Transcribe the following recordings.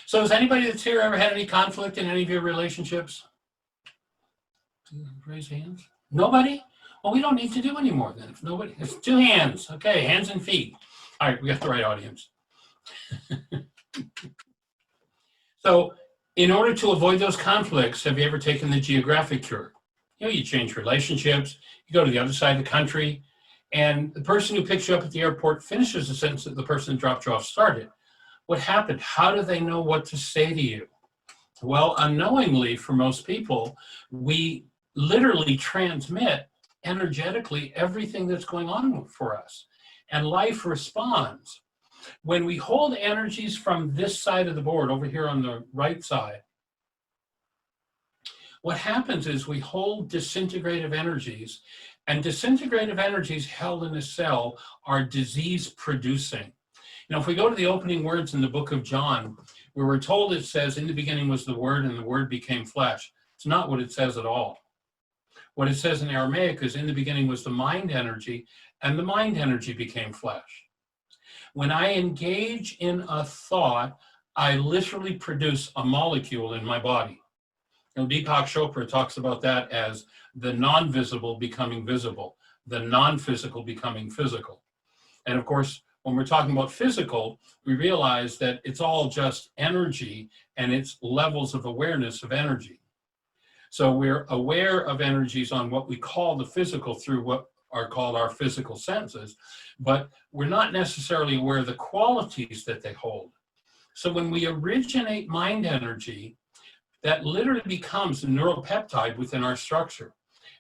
So has anybody that's here ever had any conflict in any of your relationships? Raise hands. Nobody? Well, we don't need to do any more then. If nobody, it's 2 hands. Okay, hands and feet. All right, we got the right audience. So in order to avoid those conflicts, have you ever taken the Geographic Cure? You know, you change relationships, you go to the other side of the country, and the person who picks you up at the airport finishes the sentence that the person that dropped you off started. What happened? How do they know what to say to you? Well, unknowingly, for most people, we literally transmit energetically everything that's going on for us, and life responds. When we hold energies from this side of the board, over here on the right side, what happens is we hold disintegrative energies, and disintegrative energies held in a cell are disease-producing. You know, if we go to the opening words in the book of John, where we're told it says, in the beginning was the Word, and the Word became flesh. It's not what it says at all. What it says in Aramaic is, in the beginning was the mind energy, and the mind energy became flesh. When I engage in a thought, I literally produce a molecule in my body. You know, Deepak Chopra talks about that as the non-visible becoming visible, the non-physical becoming physical. And of course, when we're talking about physical, we realize that it's all just energy and it's levels of awareness of energy. So we're aware of energies on what we call the physical through what are called our physical senses, but we're not necessarily aware of the qualities that they hold. So when we originate mind energy, that literally becomes a neuropeptide within our structure.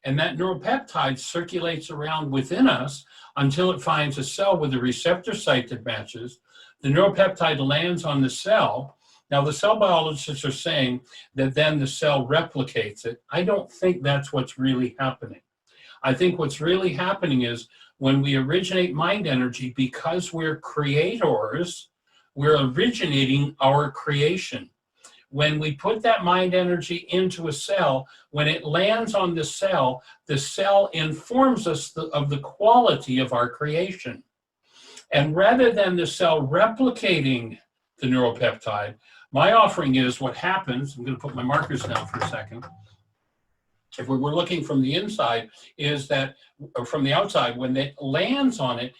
And that neuropeptide circulates around within us until it finds a cell with a receptor site that matches. The neuropeptide lands on the cell. Now, the cell biologists are saying that then the cell replicates it. I don't think that's what's really happening. I think what's really happening is when we originate mind energy, because we're creators, we're originating our creation. When we put that mind energy into a cell, when it lands on the cell informs us of the quality of our creation. And rather than the cell replicating the neuropeptide, my offering is what happens, I'm going to put my markers down for a second. If we were looking from the inside, is that, or from the outside, when it lands on it,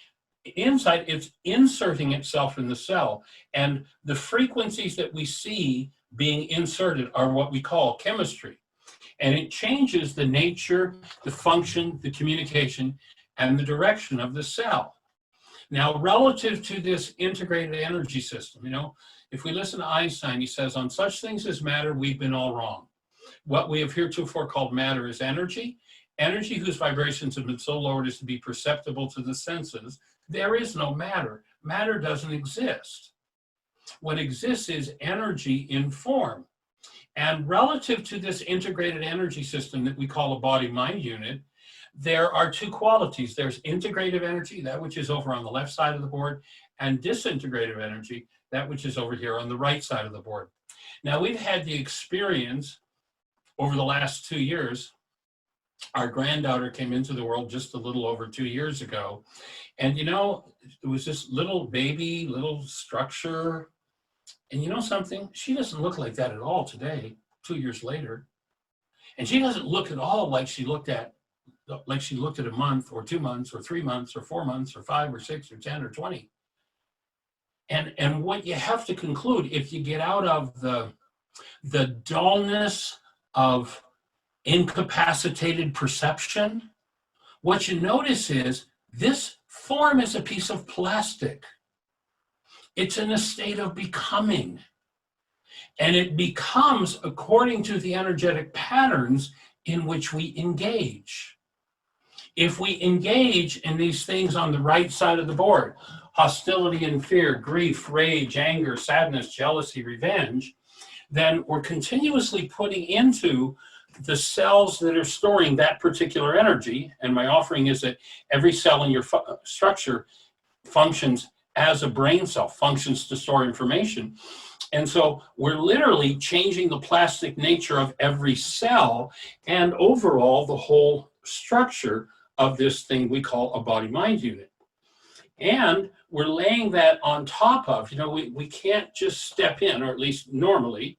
inside it's inserting itself in the cell. And the frequencies that we see being inserted are what we call chemistry. And it changes the nature, the function, the communication, and the direction of the cell. Now, relative to this integrated energy system, you know, if we listen to Einstein, he says, on such things as matter, we've been all wrong. What we have heretofore called matter is energy, energy whose vibrations have been so lowered as to be perceptible to the senses. There is no matter. Matter doesn't exist. What exists is energy in form. And relative to this integrated energy system that we call a body-mind unit, there are 2 qualities. There's integrative energy, that which is over on the left side of the board, and disintegrative energy, that which is over here on the right side of the board. Now, we've had the experience over the last 2 years. Our granddaughter came into the world just a little over 2 years ago. And, you know, it was this little baby, little structure. And you know something? She doesn't look like that at all today, 2 years later. And she doesn't look at all like she looked at a month or 2 months or 3 months or 4 months or 5 or 6 or 10 or 20. And what you have to conclude, if you get out of the dullness of incapacitated perception, what you notice is this form is a piece of plastic. It's in a state of becoming. And it becomes according to the energetic patterns in which we engage. If we engage in these things on the right side of the board, hostility and fear, grief, rage, anger, sadness, jealousy, revenge, then we're continuously putting into the cells that are storing that particular energy. And my offering is that every cell in your structure functions as a brain cell, functions to store information. And so we're literally changing the plastic nature of every cell and overall the whole structure of this thing we call a body-mind unit. And we're laying that on top of, we can't just step in, or at least normally.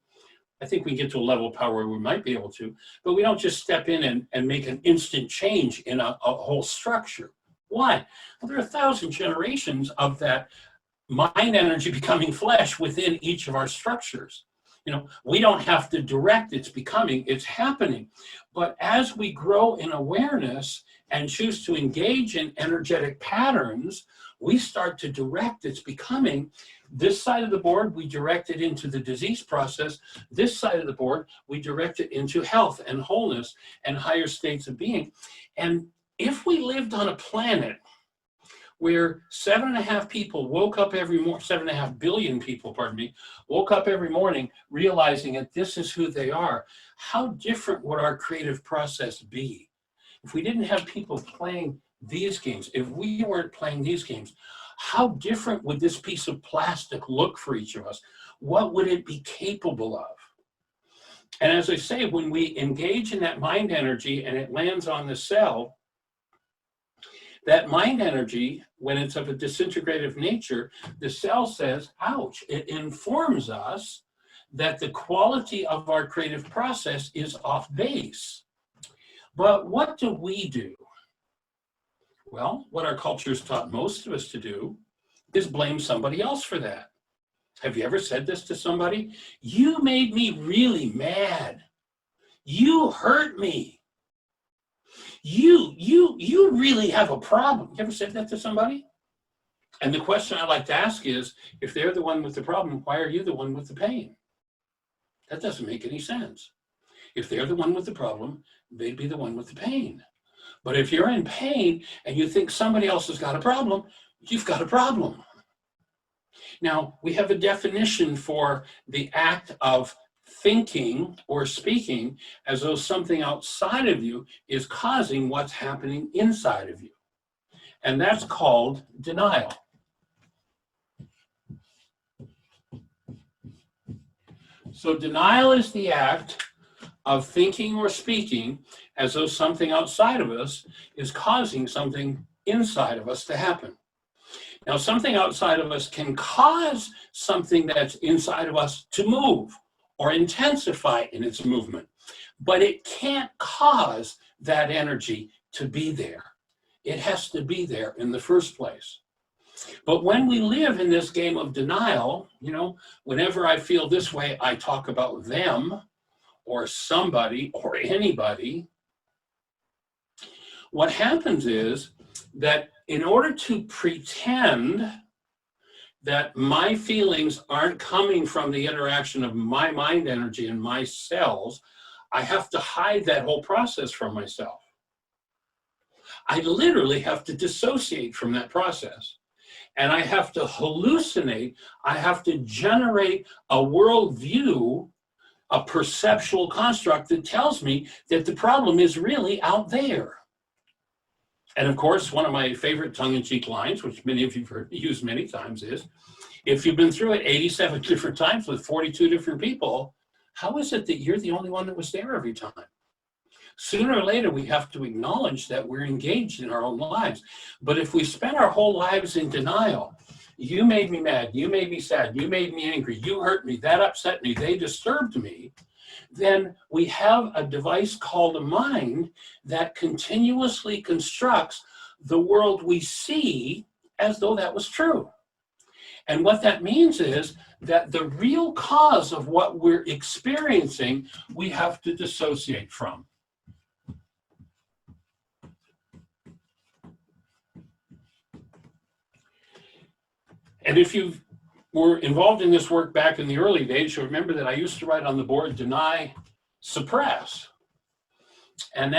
I think we get to a level of power where we might be able to, but we don't just step in and make an instant change in a whole structure. Why? Well, there are 1,000 generations of that mind energy becoming flesh within each of our structures. We don't have to direct its becoming, it's happening. But as we grow in awareness and choose to engage in energetic patterns, we start to direct its becoming. This side of the board, we direct it into the disease process. This side of the board, we direct it into health and wholeness and higher states of being. And if we lived on a planet where 7.5 people woke up every morning, 7.5 billion people, pardon me, woke up every morning realizing that this is who they are, how different would our creative process be? If we didn't have people playing these games, if we weren't playing these games, how different would this piece of plastic look for each of us? What would it be capable of? And as I say, when we engage in that mind energy and it lands on the cell, that mind energy, when it's of a disintegrative nature, the cell says, ouch. It informs us that the quality of our creative process is off base. But what do we do? Well, what our culture's taught most of us to do is blame somebody else for that. Have you ever said this to somebody? You made me really mad. You hurt me. You really have a problem. You ever said that to somebody? And the question I like to ask is, if they're the one with the problem, why are you the one with the pain? That doesn't make any sense. If they're the one with the problem, they'd be the one with the pain. But if you're in pain and you think somebody else has got a problem, you've got a problem. Now, we have a definition for the act of thinking or speaking as though something outside of you is causing what's happening inside of you. And that's called denial. So denial is the act of thinking or speaking as though something outside of us is causing something inside of us to happen. Now, something outside of us can cause something that's inside of us to move or intensify in its movement, but it can't cause that energy to be there. It has to be there in the first place. But when we live in this game of denial, whenever I feel this way, I talk about them or somebody or anybody. What happens is that in order to pretend that my feelings aren't coming from the interaction of my mind energy and my cells, I have to hide that whole process from myself. I literally have to dissociate from that process. And I have to hallucinate. I have to generate a worldview, a perceptual construct that tells me that the problem is really out there. And of course, one of my favorite tongue-in-cheek lines, which many of you have heard me use many times, is, if you've been through it 87 different times with 42 different people, how is it that you're the only one that was there every time? Sooner or later, we have to acknowledge that we're engaged in our own lives. But if we spend our whole lives in denial, you made me mad, you made me sad, you made me angry, you hurt me, that upset me, they disturbed me, then we have a device called a mind that continuously constructs the world we see as though that was true. And what that means is that the real cause of what we're experiencing, we have to dissociate from. And if you were involved in this work back in the early days, you'll remember that I used to write on the board, deny, suppress. And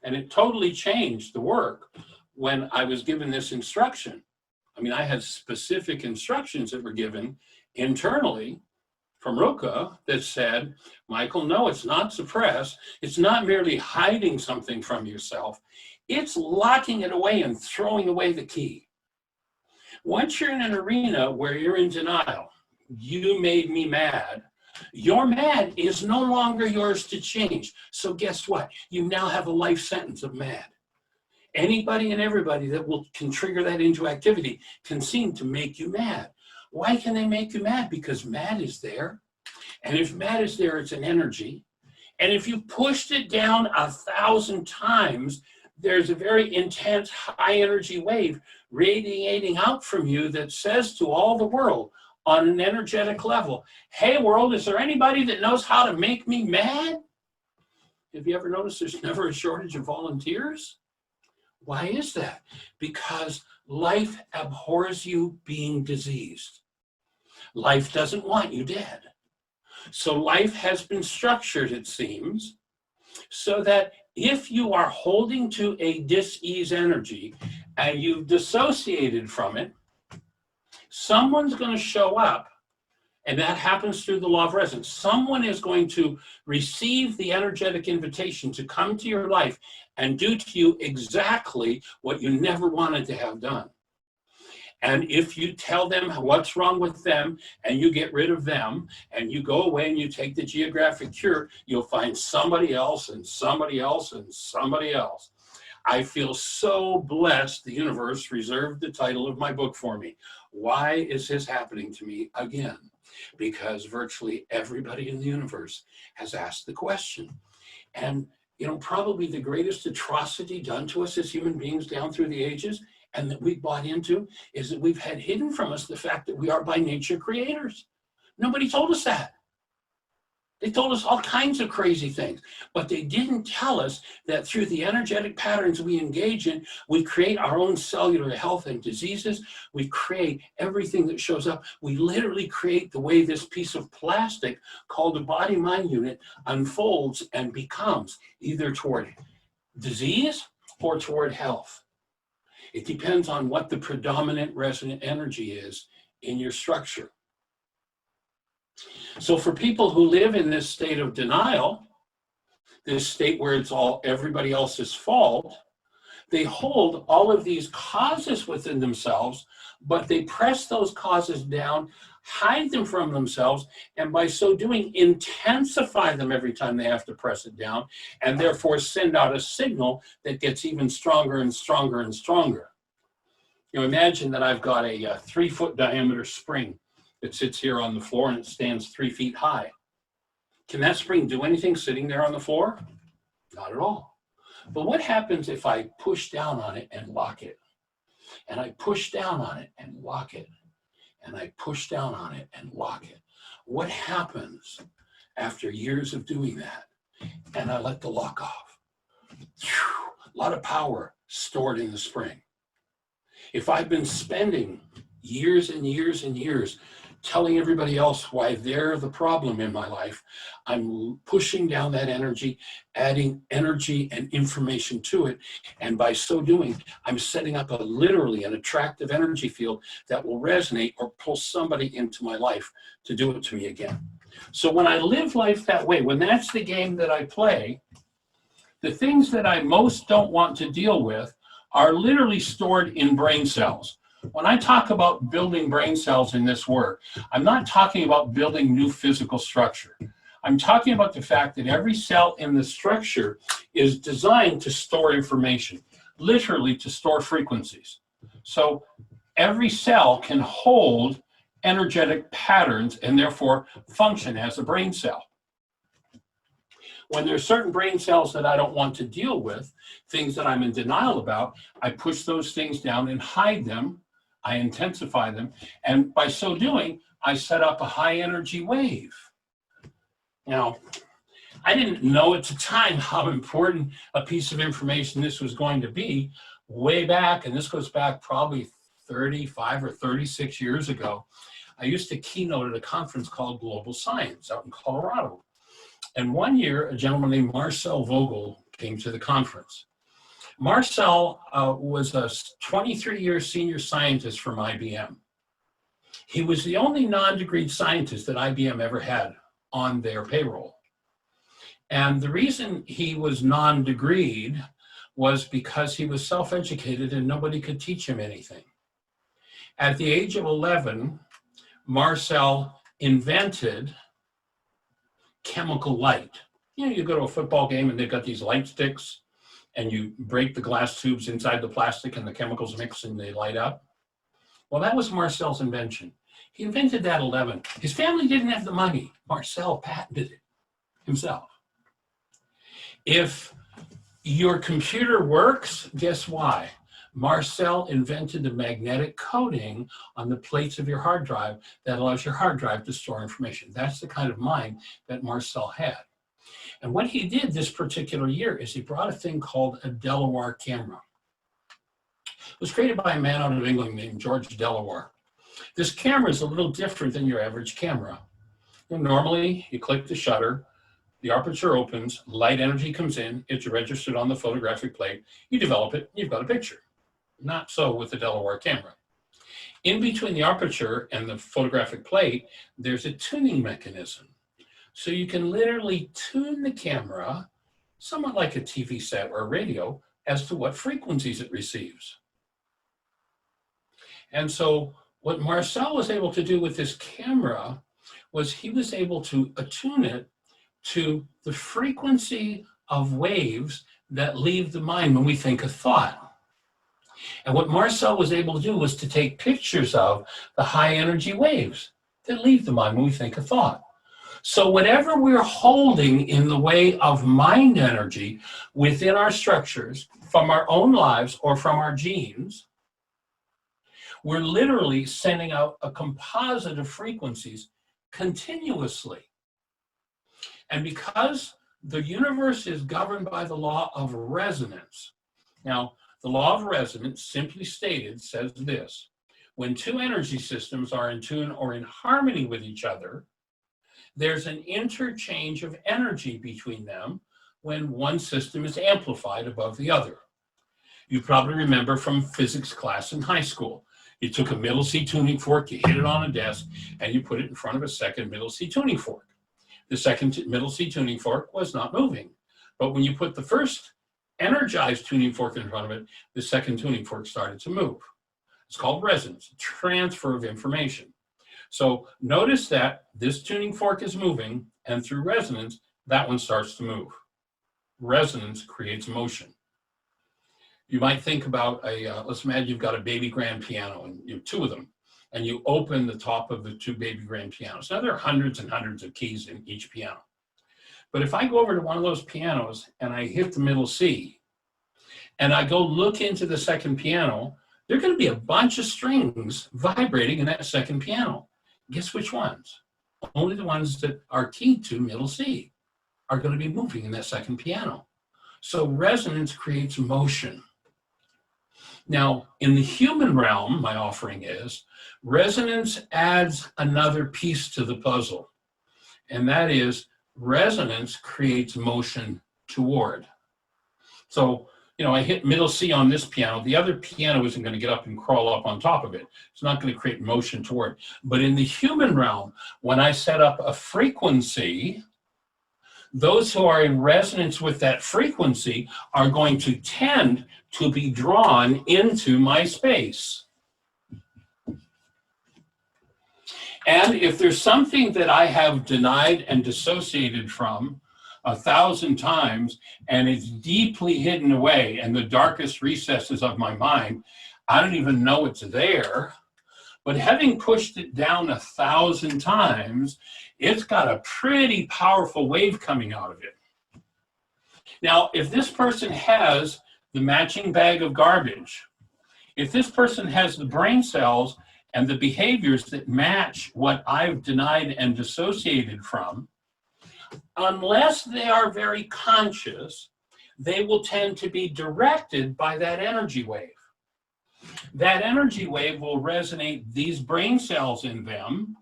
it totally changed the work when I was given this instruction. I mean, I had specific instructions that were given internally from Ruka that said, Michael, no, it's not suppress. It's not merely hiding something from yourself. It's locking it away and throwing away the key. Once you're in an arena where you're in denial, you made me mad, your mad is no longer yours to change. So guess what? You now have a life sentence of mad. Anybody and everybody that can trigger that into activity can seem to make you mad. Why can they make you mad? Because mad is there. And if mad is there, it's an energy. And if you pushed it down 1,000 times, there's a very intense high energy wave radiating out from you that says to all the world on an energetic level, hey world, is there anybody that knows how to make me mad? Have you ever noticed there's never a shortage of volunteers? Why is that? Because life abhors you being diseased. Life doesn't want you dead. So life has been structured, it seems, so that if you are holding to a dis-ease energy and you've dissociated from it, someone's going to show up, and that happens through the law of resonance. Someone is going to receive the energetic invitation to come to your life and do to you exactly what you never wanted to have done. And if you tell them what's wrong with them and you get rid of them and you go away and you take the Geographic Cure, you'll find somebody else and somebody else and somebody else. I feel so blessed the universe reserved the title of my book for me. Why is this happening to me again? Because virtually everybody in the universe has asked the question. And, you know, probably the greatest atrocity done to us as human beings down through the ages and that we've bought into is that we've had hidden from us the fact that we are by nature creators. Nobody told us that. They told us all kinds of crazy things, but they didn't tell us that through the energetic patterns we engage in, we create our own cellular health and diseases. We create everything that shows up. We literally create the way this piece of plastic called a body-mind unit unfolds and becomes either toward disease or toward health. It depends on what the predominant resonant energy is in your structure. So for people who live in this state of denial, this state where it's all everybody else's fault, they hold all of these causes within themselves, but they press those causes down, hide them from themselves, and by so doing, intensify them every time they have to press it down, and therefore send out a signal that gets even stronger and stronger and stronger. You know, imagine that I've got a 3-foot diameter spring that sits here on the floor and it stands 3 feet high. Can that spring do anything sitting there on the floor? Not at all. But what happens if I push down on it and lock it? And I push down on it and lock it. And I push down on it and lock it. What happens after years of doing that? And I let the lock off. A lot of power stored in the spring. If I've been spending years and years and years telling everybody else why they're the problem in my life, I'm pushing down that energy, adding energy and information to it. And by so doing, I'm setting up literally an attractive energy field that will resonate or pull somebody into my life to do it to me again. So when I live life that way, when that's the game that I play, the things that I most don't want to deal with are literally stored in brain cells. When I talk about building brain cells in this work, I'm not talking about building new physical structure. I'm talking about the fact that every cell in the structure is designed to store information, literally to store frequencies. So every cell can hold energetic patterns and therefore function as a brain cell. When there's certain brain cells that I don't want to deal with, things that I'm in denial about, I push those things down and hide them. I intensify them, and by so doing, I set up a high energy wave. Now, I didn't know at the time how important a piece of information this was going to be way back, and this goes back probably 35 or 36 years ago. I used to keynote at a conference called Global Science out in Colorado. And one year, a gentleman named Marcel Vogel came to the conference. Marcel was a 23-year senior scientist from IBM. He was the only non-degreed scientist that IBM ever had on their payroll. And the reason he was non-degreed was because he was self-educated and nobody could teach him anything. At the age of 11, Marcel invented chemical light. You know, you go to a football game and they've got these light sticks. and you break the glass tubes inside the plastic and the chemicals mix and they light up. Well, that was Marcel's invention. He invented that 11. His family didn't have the money. Marcel patented it himself. If your computer works, guess why? Marcel invented the magnetic coating on the plates of your hard drive that allows your hard drive to store information. That's the kind of mind that Marcel had. And what he did this particular year is he brought a thing called a Delaware camera. It was created by a man out of England named George Delaware. This camera is a little different than your average camera. Normally, you click the shutter, the aperture opens, light energy comes in, it's registered on the photographic plate, you develop it, you've got a picture. Not so with the Delaware camera. In between the aperture and the photographic plate, there's a tuning mechanism. So you can literally tune the camera, somewhat like a TV set or a radio, as to what frequencies it receives. And so what Marcel was able to do with this camera was he was able to attune it to the frequency of waves that leave the mind when we think a thought. And what Marcel was able to do was to take pictures of the high energy waves that leave the mind when we think a thought. So whatever we're holding in the way of mind energy within our structures, from our own lives or from our genes, we're literally sending out a composite of frequencies continuously. And because the universe is governed by the law of resonance. Now, the law of resonance, simply stated, says this: when two energy systems are in tune or in harmony with each other, there's an interchange of energy between them when one system is amplified above the other. You probably remember from physics class in high school. You took a middle C tuning fork, you hit it on a desk, and you put it in front of a second middle C tuning fork. The second middle C tuning fork was not moving. But when you put the first energized tuning fork in front of it, the second tuning fork started to move. It's called resonance, transfer of information. So notice that this tuning fork is moving, and through resonance, that one starts to move. Resonance creates motion. You might think about let's imagine you've got a baby grand piano, and you have two of them, and you open the top of the two baby grand pianos. Now there are hundreds and hundreds of keys in each piano. But if I go over to one of those pianos and I hit the middle C, and I go look into the second piano, there are going to be a bunch of strings vibrating in that second piano. Guess which ones? Only the ones that are keyed to middle C are going to be moving in that second piano. So resonance creates motion. Now, in the human realm, my offering is, resonance adds another piece to the puzzle, and that is resonance creates motion toward. So, I hit middle C on this piano. The other piano isn't going to get up and crawl up on top of it. It's not going to create motion toward. But in the human realm, when I set up a frequency, those who are in resonance with that frequency are going to tend to be drawn into my space. And if there's something that I have denied and dissociated from 1,000 times, and it's deeply hidden away in the darkest recesses of my mind, I don't even know it's there, but having pushed it down 1,000 times, it's got a pretty powerful wave coming out of it. Now, if this person has the matching bag of garbage, if this person has the brain cells and the behaviors that match what I've denied and dissociated from, unless they are very conscious, they will tend to be directed by that energy wave. That energy wave will resonate these brain cells in them.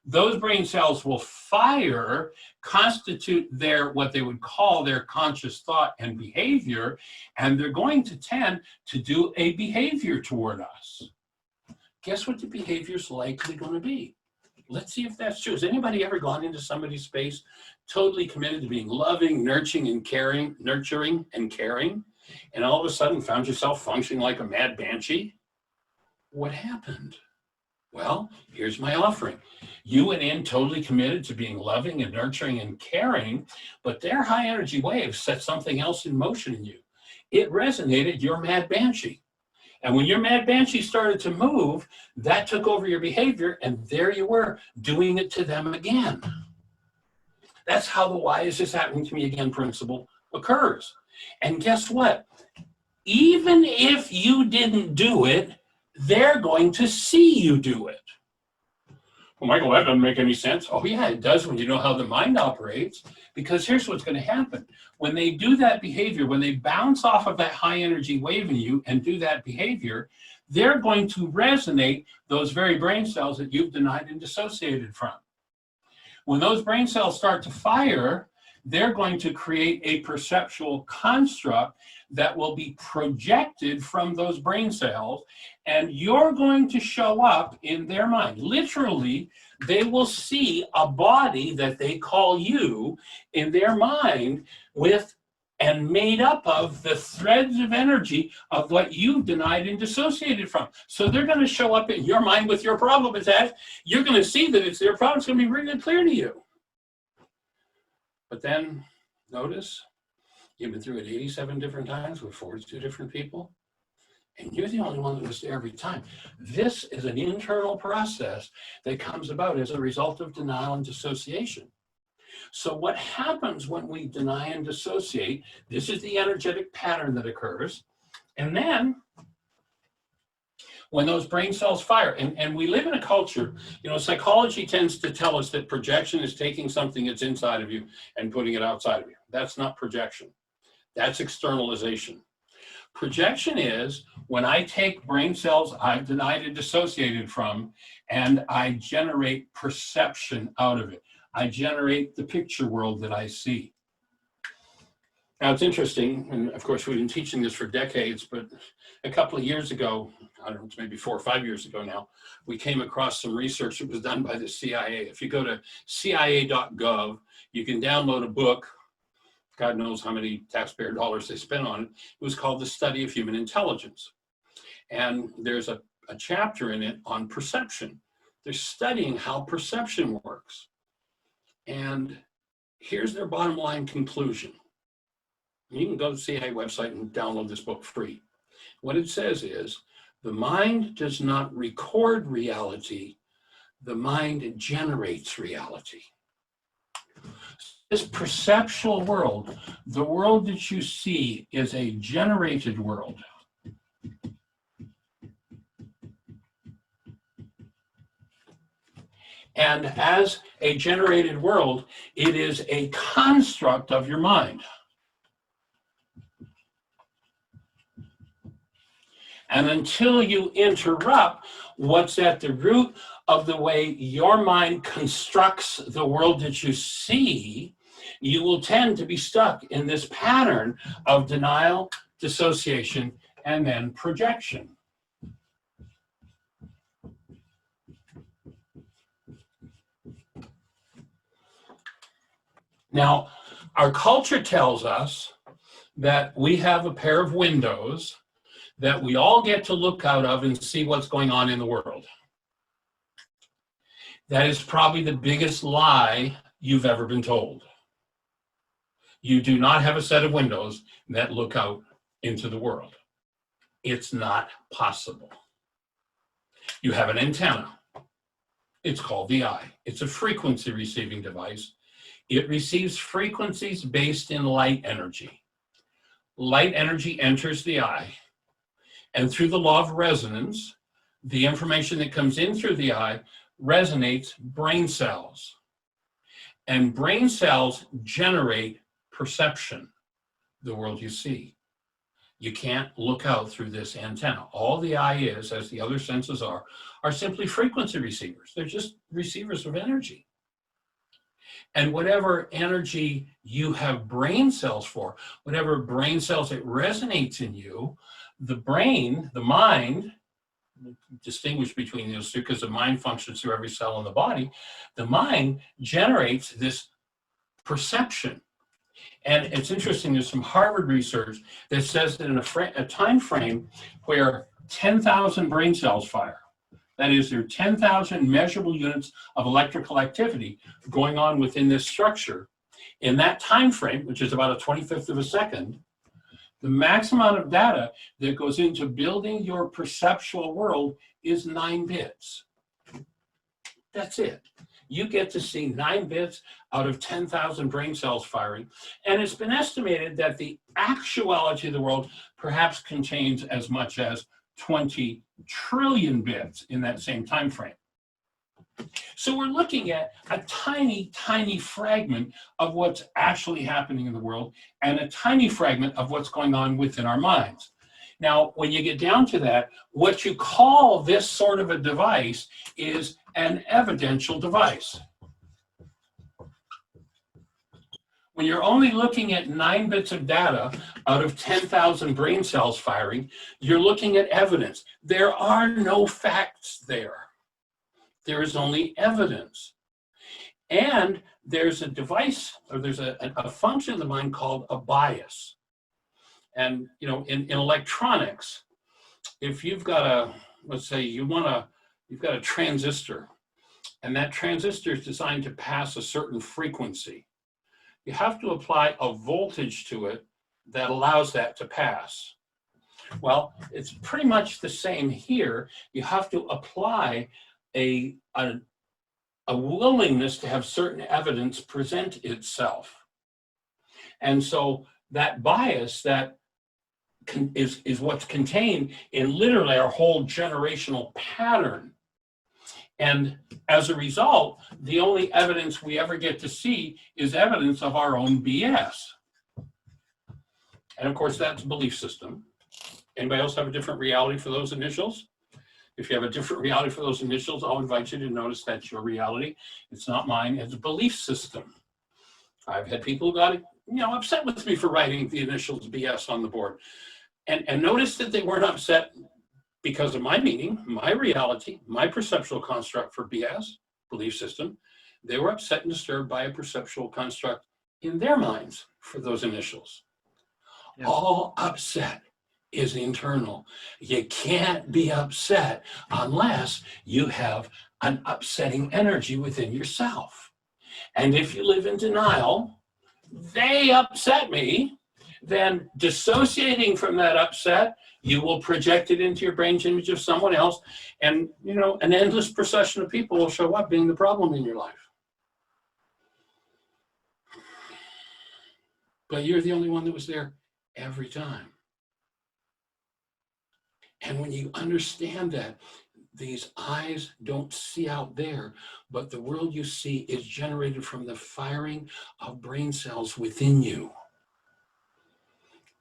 Those brain cells will fire, constitute their, what they would call their conscious thought and behavior, and they're going to tend to do a behavior toward us. Guess what the behavior is likely going to be? Let's see if that's true. Has anybody ever gone into somebody's space totally committed to being loving, nurturing and caring, and all of a sudden found yourself functioning like a mad banshee? What happened? Well, here's my offering. You went in totally committed to being loving and nurturing and caring, but their high energy wave set something else in motion in you. it resonated your mad banshee. And when your mad banshee started to move, that took over your behavior, and there you were doing it to them again. That's how the why is this happening to me again principle occurs. And guess what? Even if you didn't do it, they're going to see you do it. Well, Michael, that doesn't make any sense. Oh, yeah, it does when you know how the mind operates, because here's what's going to happen. When they do that behavior, when they bounce off of that high energy wave in you and do that behavior, they're going to resonate those very brain cells that you've denied and dissociated from. When those brain cells start to fire, they're going to create a perceptual construct that will be projected from those brain cells, and you're going to show up in their mind. Literally, they will see a body that they call you in their mind with and made up of the threads of energy of what you've denied and dissociated from. So they're going to show up in your mind with your problem attached. You're going to see that it's their problem. It's going to be really clear to you. But then, notice, you've been through it 87 different times with 42 different people, and you're the only one that was there every time. This is an internal process that comes about as a result of denial and dissociation. So what happens when we deny and dissociate, this is the energetic pattern that occurs, and then when those brain cells fire, and we live in a culture, psychology tends to tell us that projection is taking something that's inside of you and putting it outside of you. That's not projection. That's externalization. Projection is when I take brain cells I've denied and dissociated from, and I generate perception out of it. I generate the picture world that I see. Now, it's interesting, and of course, we've been teaching this for decades, but a couple of years ago, I don't know, it's maybe 4 or 5 years ago now, we came across some research that was done by the CIA. If you go to cia.gov, you can download a book. God knows how many taxpayer dollars they spent on it. It was called The Study of Human Intelligence. And there's a chapter in it on perception. They're studying how perception works. And here's their bottom line conclusion. You can go to the CIA website and download this book free. What it says is, the mind does not record reality, the mind generates reality. This perceptual world, the world that you see, is a generated world. And as a generated world, it is a construct of your mind. And until you interrupt what's at the root of the way your mind constructs the world that you see, you will tend to be stuck in this pattern of denial, dissociation, and then projection. Now, our culture tells us that we have a pair of windows that we all get to look out of and see what's going on in the world. That is probably the biggest lie you've ever been told. You do not have a set of windows that look out into the world. It's not possible. You have an antenna. It's called the eye. It's a frequency receiving device. It receives frequencies based in light energy. Light energy enters the eye, and through the law of resonance, the information that comes in through the eye resonates brain cells. And brain cells generate perception, the world you see. You can't look out through this antenna. All the eye is, as the other senses are simply frequency receivers. They're just receivers of energy. And whatever energy you have brain cells for, whatever brain cells it resonates in you, the brain, the mind, distinguish between those two because the mind functions through every cell in the body, the mind generates this perception. And it's interesting, there's some Harvard research that says that in a time frame where 10,000 brain cells fire, that is, there are 10,000 measurable units of electrical activity going on within this structure, in that time frame, which is about a 25th of a second, The max amount of data that goes into building your perceptual world is 9 bits. That's it. You get to see 9 bits out of 10,000 brain cells firing. And it's been estimated that the actuality of the world perhaps contains as much as 20 trillion bits in that same time frame. So we're looking at a tiny, tiny fragment of what's actually happening in the world and a tiny fragment of what's going on within our minds. Now, when you get down to that, what you call this sort of a device is an evidential device. When you're only looking at 9 bits of data out of 10,000 brain cells firing, you're looking at evidence. There are no facts there. There is only evidence. And there's a device, or there's a function of the mind called a bias. And in electronics, if you've got a, let's say you've got a transistor, and that transistor is designed to pass a certain frequency, you have to apply a voltage to it that allows that to pass. Well, it's pretty much the same here. You have to apply a willingness to have certain evidence present itself. And so that bias that is what's contained in literally our whole generational pattern. And as a result, the only evidence we ever get to see is evidence of our own BS. And of course, that's belief system. Anybody else have a different reality for those initials? If you have a different reality for those initials, I'll invite you to notice that's your reality. It's not mine. It's a belief system. I've had people who got upset with me for writing the initials BS on the board. And notice that they weren't upset because of my meaning, my reality, my perceptual construct for BS, belief system. They were upset and disturbed by a perceptual construct in their minds for those initials. Yeah. All upset is internal. You can't be upset unless you have an upsetting energy within yourself. And if you live in denial, they upset me, then dissociating from that upset, you will project it into your brain's image of someone else, and an endless procession of people will show up being the problem in your life. But you're the only one that was there every time. And when you understand that, these eyes don't see out there, but the world you see is generated from the firing of brain cells within you.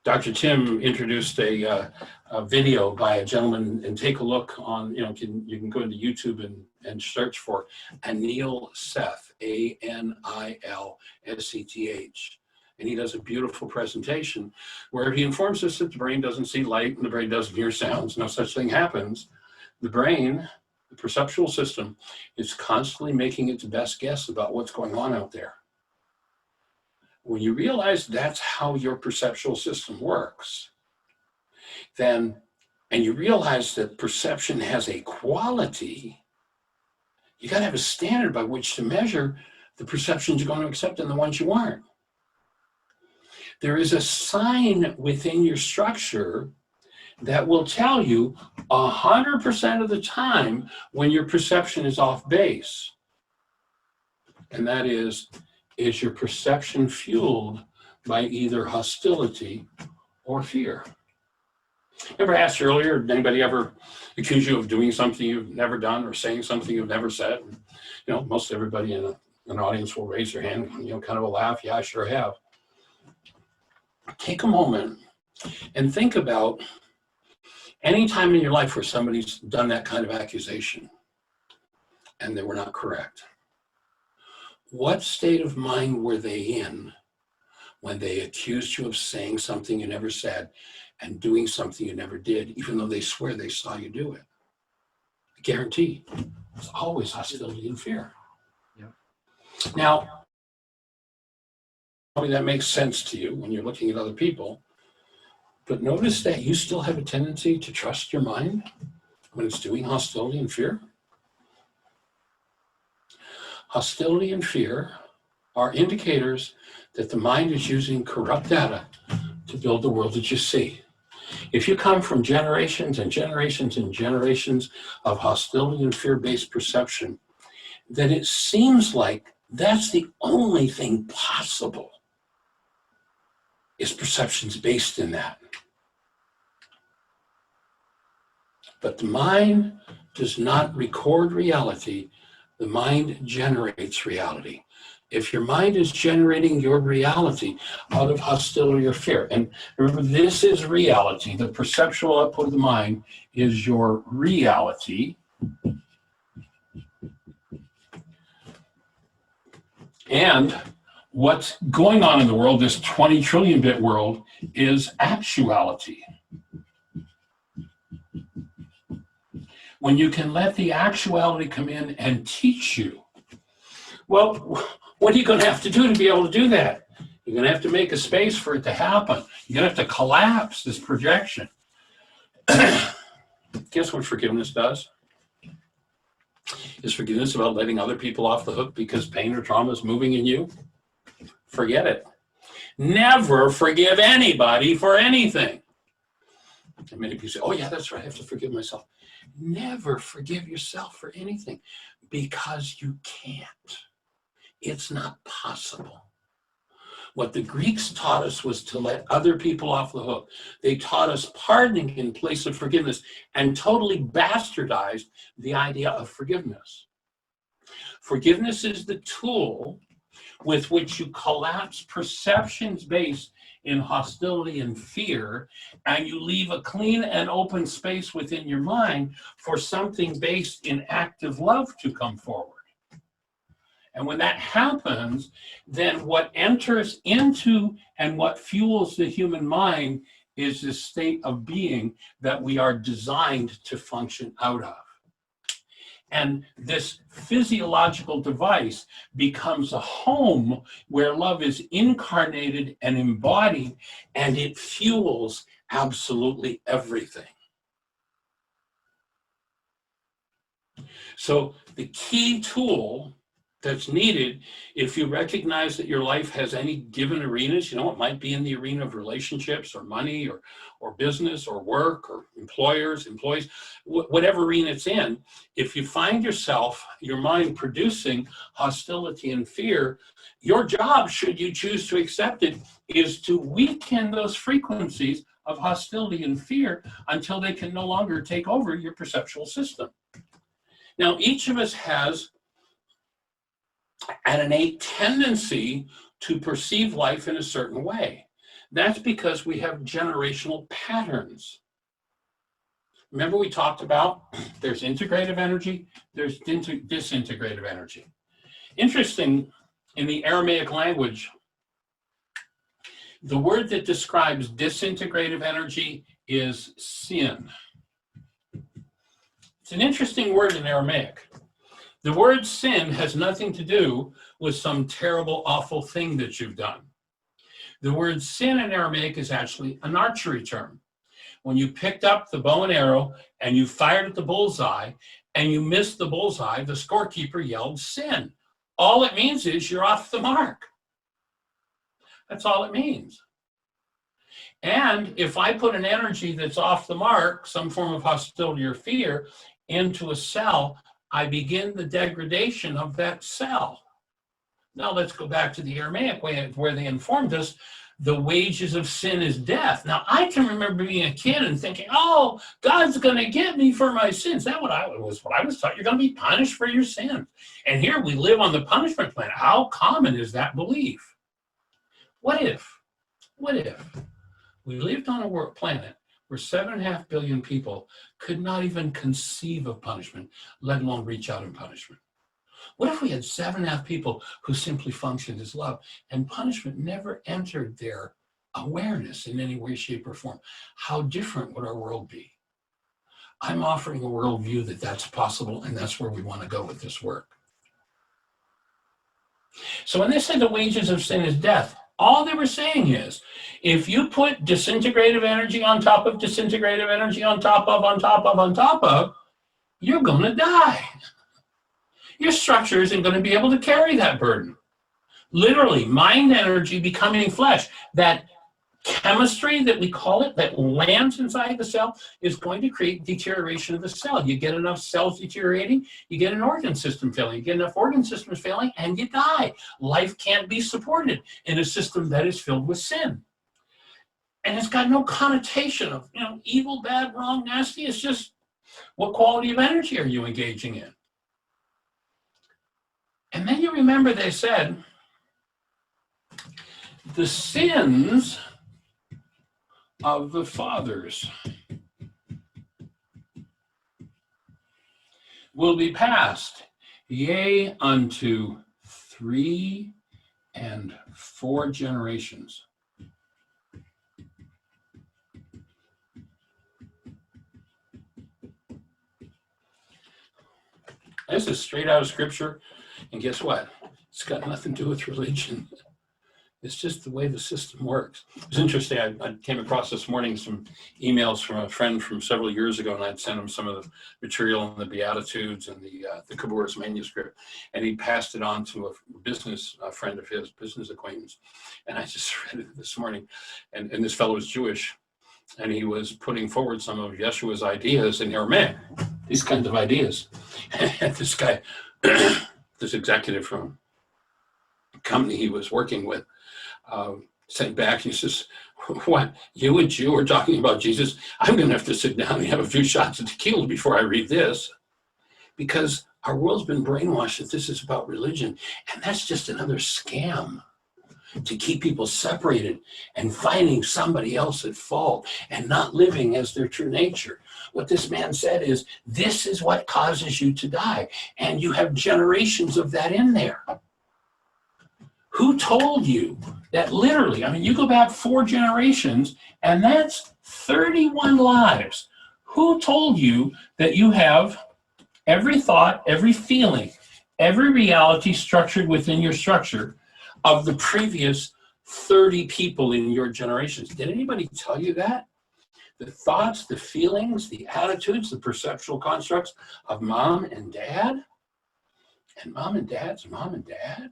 Dr. Tim introduced a video by a gentleman, and take a look on, you can go into YouTube and search for Anil Seth, A-N-I-L-S-E-T-H. And he does a beautiful presentation where he informs us that the brain doesn't see light and the brain doesn't hear sounds. No such thing happens. The brain, the perceptual system, is constantly making its best guess about what's going on out there. When you realize that's how your perceptual system works, and you realize that perception has a quality, you got to have a standard by which to measure the perceptions you're going to accept and the ones you aren't. There is a sign within your structure that will tell you 100% of the time when your perception is off base. And that is your perception fueled by either hostility or fear? Remember I asked earlier, did anybody ever accuse you of doing something you've never done or saying something you've never said? Most everybody in an audience will raise their hand, kind of a laugh. Yeah, I sure have. Take a moment and think about any time in your life where somebody's done that kind of accusation and they were not correct. What state of mind were they in when they accused you of saying something you never said and doing something you never did, even though they swear they saw you do it? I guarantee it's always hostility and fear. Yeah. Now, that makes sense to you when you're looking at other people, but notice that you still have a tendency to trust your mind when it's doing hostility and fear. Hostility and fear are indicators that the mind is using corrupt data to build the world that you see. If you come from generations and generations and generations of hostility and fear-based perception, then it seems like that's the only thing possible, is perceptions based in that. But the mind does not record reality. The mind generates reality. If your mind is generating your reality out of hostility or fear, and remember, this is reality. The perceptual output of the mind is your reality. And what's going on in the world, this 20 trillion bit world, is actuality. When you can let the actuality come in and teach you, well, what are you going to have to do to be able to do that? You're going to have to make a space for it to happen. You're going to have to collapse this projection. Guess what forgiveness does? Is forgiveness about letting other people off the hook because pain or trauma is moving in you? Forget it. Never forgive anybody for anything. And many people say, oh yeah, that's right, I have to forgive myself. Never forgive yourself for anything because you can't. It's not possible. What the Greeks taught us was to let other people off the hook. They taught us pardoning in place of forgiveness and totally bastardized the idea of forgiveness. Forgiveness is the tool with which you collapse perceptions based in hostility and fear, and you leave a clean and open space within your mind for something based in active love to come forward. And when that happens, then what enters into and what fuels the human mind is this state of being that we are designed to function out of. And this physiological device becomes a home where love is incarnated and embodied, and it fuels absolutely everything. So the key tool that's needed, if you recognize that your life has any given arenas, it might be in the arena of relationships or money or business or work or employers, employees, whatever arena it's in, if you find yourself, your mind producing hostility and fear, your job, should you choose to accept it, is to weaken those frequencies of hostility and fear until they can no longer take over your perceptual system. Now, each of us has an innate tendency to perceive life in a certain way. That's because we have generational patterns. Remember we talked about there's integrative energy, there's disintegrative energy. Interesting, in the Aramaic language, the word that describes disintegrative energy is sin. It's an interesting word in Aramaic. The word sin has nothing to do with some terrible, awful thing that you've done. The word sin in Aramaic is actually an archery term. When you picked up the bow and arrow and you fired at the bullseye and you missed the bullseye, the scorekeeper yelled sin. All it means is you're off the mark. That's all it means. And if I put an energy that's off the mark, some form of hostility or fear, into a cell, I begin the degradation of that cell. Now let's go back to the Aramaic way where they informed us the wages of sin is death. Now I can remember being a kid and thinking, oh, God's going to get me for my sins. That's what I was taught. You're going to be punished for your sins. And here we live on the punishment planet. How common is that belief? What if we lived on a planet where 7.5 billion people could not even conceive of punishment, let alone reach out in punishment? What if we had 7.5 people who simply functioned as love and punishment never entered their awareness in any way, shape, or form? How different would our world be? I'm offering a worldview that that's possible, and that's where we want to go with this work. So when they say the wages of sin is death, all they were saying is, if you put disintegrative energy on top of disintegrative energy on top of, you're going to die. Your structure isn't going to be able to carry that burden. Literally, mind energy becoming flesh, that chemistry that we call it that lands inside the cell is going to create deterioration of the cell. You get enough cells deteriorating, you get an organ system failing. You get enough organ systems failing, and you die. Life can't be supported in a system that is filled with sin. And it's got no connotation of, evil, bad, wrong, nasty. It's just, what quality of energy are you engaging in? And then you remember they said, the sins of the fathers will be passed, yea, unto 3 and 4 generations. This is straight out of Scripture, and guess what? It's got nothing to do with religion. It's just the way the system works. It was interesting. I came across this morning some emails from a friend from several years ago, and I'd sent him some of the material on the Beatitudes and the Kabur's manuscript, and he passed it on to a friend of his, business acquaintance. And I just read it this morning, and this fellow is Jewish, and he was putting forward some of Yeshua's ideas, and they were, man, these kinds of ideas. And this guy, this executive from a company he was working with, sent back, he says, what, you and Jew are talking about Jesus? I'm going to have to sit down and have a few shots of tequila before I read this, because our world's been brainwashed that this is about religion, and that's just another scam to keep people separated and finding somebody else at fault and not living as their true nature. What this man said is, this is what causes you to die, and you have generations of that in there. Who told you that literally, you go back 4 generations, and that's 31 lives. Who told you that you have every thought, every feeling, every reality structured within your structure of the previous 30 people in your generations? Did anybody tell you that? The thoughts, the feelings, the attitudes, the perceptual constructs of mom and dad, and mom and dad's mom and dad,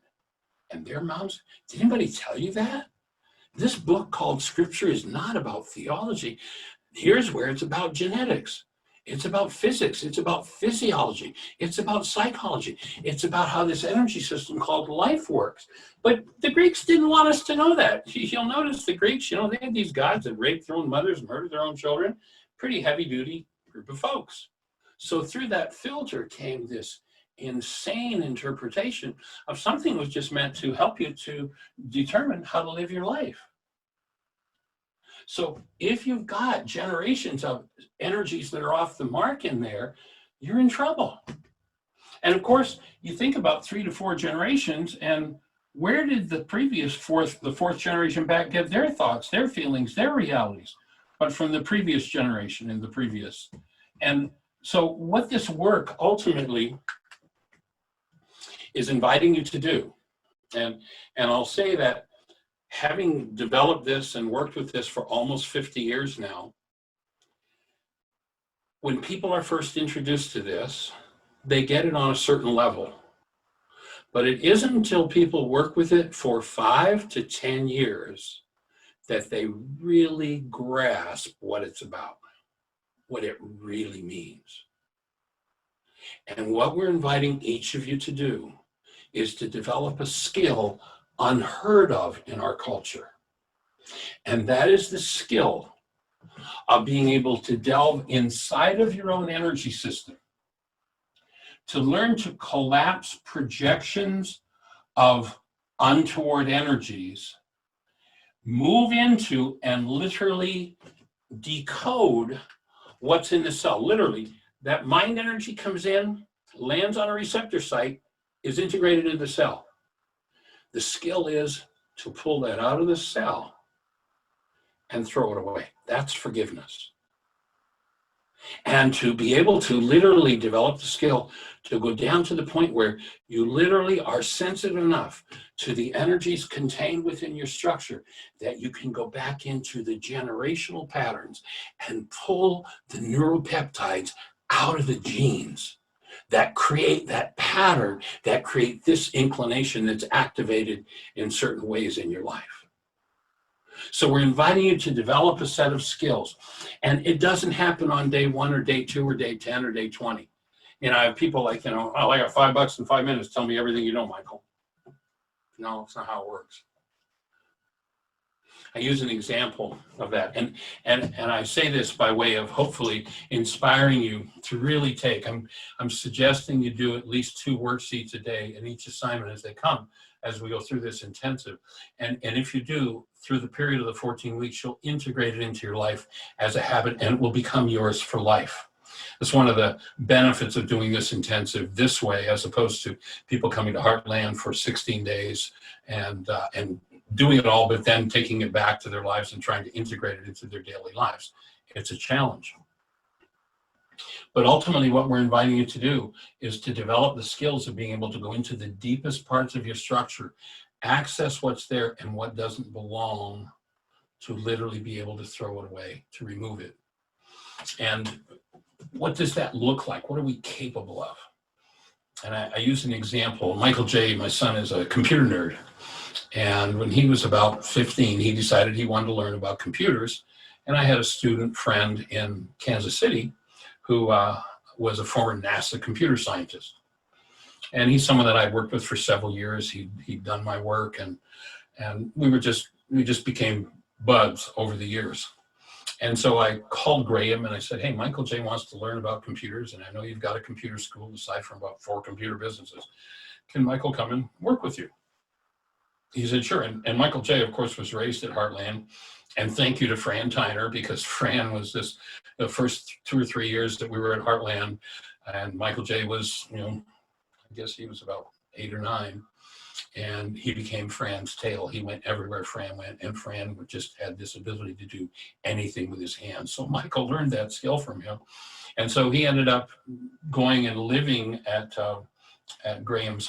and their moms. Did anybody tell you that? This book called Scripture is not about theology. Here's where it's about genetics. It's about physics. It's about physiology. It's about psychology. It's about how this energy system called life works. But the Greeks didn't want us to know that. You'll notice the Greeks, they had these gods that raped their own mothers, murdered their own children. Pretty heavy-duty group of folks. So through that filter came this insane interpretation of something was just meant to help you to determine how to live your life. So if you've got generations of energies that are off the mark in there, you're in trouble. And of course, you think about 3 to 4 generations, and where did the fourth generation back get their thoughts, their feelings, their realities? But from the previous generation and the previous. And so what this work ultimately is inviting you to do. And I'll say that having developed this and worked with this for almost 50 years now, when people are first introduced to this, they get it on a certain level. But it isn't until people work with it for 5 to 10 years that they really grasp what it's about, what it really means. And what we're inviting each of you to do is to develop a skill unheard of in our culture. And that is the skill of being able to delve inside of your own energy system, to learn to collapse projections of untoward energies, move into and literally decode what's in the cell. Literally, that mind energy comes in, lands on a receptor site, is integrated into the cell. The skill is to pull that out of the cell and throw it away. That's forgiveness. And to be able to literally develop the skill to go down to the point where you literally are sensitive enough to the energies contained within your structure that you can go back into the generational patterns and pull the neuropeptides out of the genes that create that pattern, that create this inclination that's activated in certain ways in your life. So we're inviting you to develop a set of skills. And it doesn't happen on day 1 or day 2 or day 10 or day 20. You know, I have people like, oh, I got $5 in 5 minutes. Tell me everything you know, Michael. No, it's not how it works. I use an example of that. And I say this by way of hopefully inspiring you to really take, I'm suggesting you do at least 2 worksheets a day in each assignment as they come, as we go through this intensive. And if you do, through the period of the 14 weeks, you'll integrate it into your life as a habit, and it will become yours for life. It's one of the benefits of doing this intensive this way, as opposed to people coming to Heartland for 16 days and doing it all, but then taking it back to their lives and trying to integrate it into their daily lives. It's a challenge. But ultimately, what we're inviting you to do is to develop the skills of being able to go into the deepest parts of your structure, access what's there and what doesn't belong, to literally be able to throw it away, to remove it. And what does that look like? What are we capable of? And I use an example. Michael J., my son, is a computer nerd. And when he was about 15, he decided he wanted to learn about computers. And I had a student friend in Kansas City who was a former NASA computer scientist. And he's someone that I'd worked with for several years. He'd done my work, and we just became buds over the years. And so I called Graham and I said, hey, Michael J. wants to learn about computers, and I know you've got a computer school aside from about 4 computer businesses. Can Michael come and work with you? He said, sure. And Michael J., of course, was raised at Heartland. And thank you to Fran Tyner, because Fran was the first 2 or 3 years that we were at Heartland. And Michael J. was, I guess he was about 8 or 9. And he became Fran's tail. He went everywhere Fran went. And Fran just had this ability to do anything with his hands. So Michael learned that skill from him. And so he ended up going and living at Graham's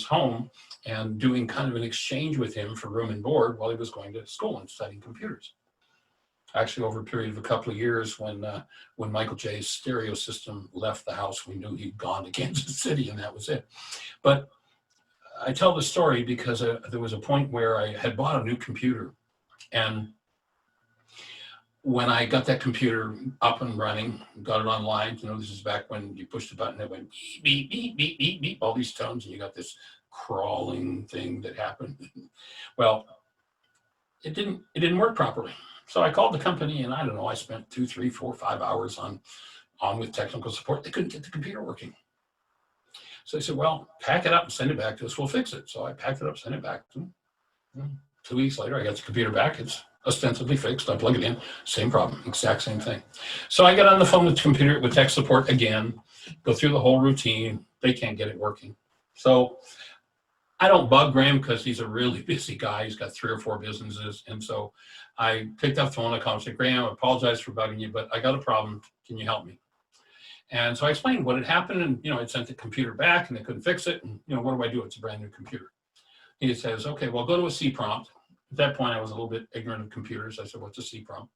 home and doing kind of an exchange with him for room and board while he was going to school and studying computers. Actually, over a period of a couple of years, when Michael J.'s stereo system left the house, we knew he'd gone to Kansas City, and that was it. But I tell the story because there was a point where I had bought a new computer, and when I got that computer up and running, got it online, this is back when you pushed the button, it went beep, beep, beep, beep, beep, beep, all these tones, and you got this crawling thing that happened. Well, it didn't work properly. So I called the company, and I don't know, I spent 2, 3, 4, 5 hours on with technical support. They couldn't get the computer working. So I said, well, pack it up and send it back to us. We'll fix it. So I packed it up, sent it back to them. 2 weeks later, I got the computer back. It's ostensibly fixed. I plug it in, same problem, exact same thing. So I get on the phone with tech support again, go through the whole routine. They can't get it working. So I don't bug Graham because he's a really busy guy. He's got 3 or 4 businesses. And so I picked up the phone, I called and said, Graham, I apologize for bugging you, but I got a problem. Can you help me? And so I explained what had happened, and I'd sent the computer back and they couldn't fix it. And what do I do? It's a brand new computer. He says, okay, well, go to a C prompt. At that point, I was a little bit ignorant of computers. I said, what's a C prompt?